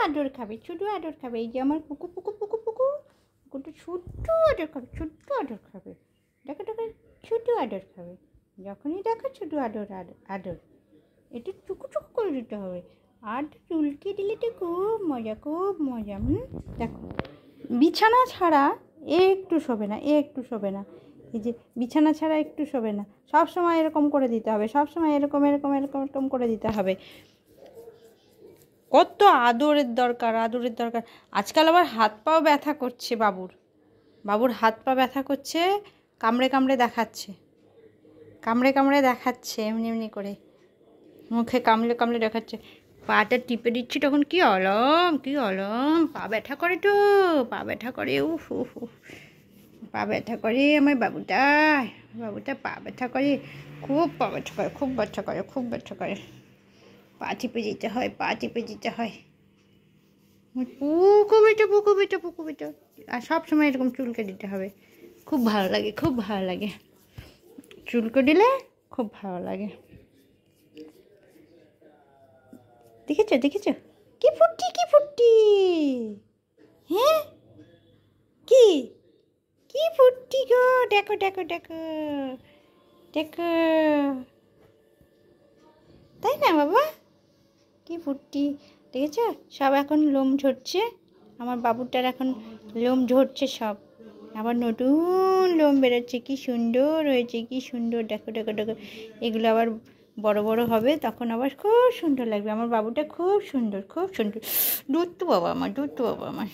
আদর খাবে, শুধু আদর খাবে। এই যে আমার পুকু পুকু পুকু পুকু পুকুরটা শুধু আদর খাবে, শুধু আদর খাবে। দেখো দেখো, শুধু আদর খাবে। যখনই দেখো শুধু আদর আদর আদর। একটু চুকু চুকু করে দিতে হবে। আর চুলকে দিলে তো খুব মজা, খুব মজা। দেখো, বিছানা ছাড়া একটু শোবে না, একটু শোবে না। এই যে বিছানা ছাড়া একটু শোবে না, সব সময় এরকম করে দিতে হবে, সব সময় এরকম এরকম এরকম এরকম করে দিতে হবে। কত আদরের দরকার, আদরের দরকার। আজকাল আবার হাত পাও ব্যথা করছে বাবুর। বাবুর হাত পা ব্যথা করছে, কামড়ে কামড়ে দেখাচ্ছে, কামড়ে কামড়ে দেখাচ্ছে, এমনি এমনি করে মুখে কামড়ে কামড়ে দেখাচ্ছে। পাটা টিপে দিচ্ছি তখন কি অলম, কি অলম, পা ব্যথা করে তো, পা ব্যথা করে। উফ উফ উফ, পা ব্যথা করে আমার বাবুটা, বাবুটা পা ব্যথা করে, খুব পা ব্যথা করে, খুব ব্যথা করে, খুব ব্যথা করে। পা টিপে দিতে হয়, পা টিপে দিতে হয়। পুকু বেটা, পুকু বেটা, পুকু বেটা। আর সব সময় এরকম চুলকে দিতে হবে। খুব ভালো লাগে, খুব ভালো লাগে, চুলকে দিলে খুব ভালো লাগে। দেখেছো দেখেছো, কি ফুটি, কি ফুটি। হ্যাঁ, কি কি ফুটি গো, দেখো দেখো দেখো দেখো, তাই না বাবা? কি ফুটি, দেখেছো? সব এখন লোম ঝরছে, আমার বাবুটার এখন লোম ঝরছে সব, আবার নতুন লোম বেরোচ্ছে, কি সুন্দর হয়েছে, কি সুন্দর। দেখো দেখো দেখো, এগুলো আবার বড় বড় হবে, তখন আবার খুব সুন্দর লাগবে। আমার বাবুটা খুব সুন্দর, খুব সুন্দর। দুধ তো বাবা আমার, দুধ তো বাবা আমার।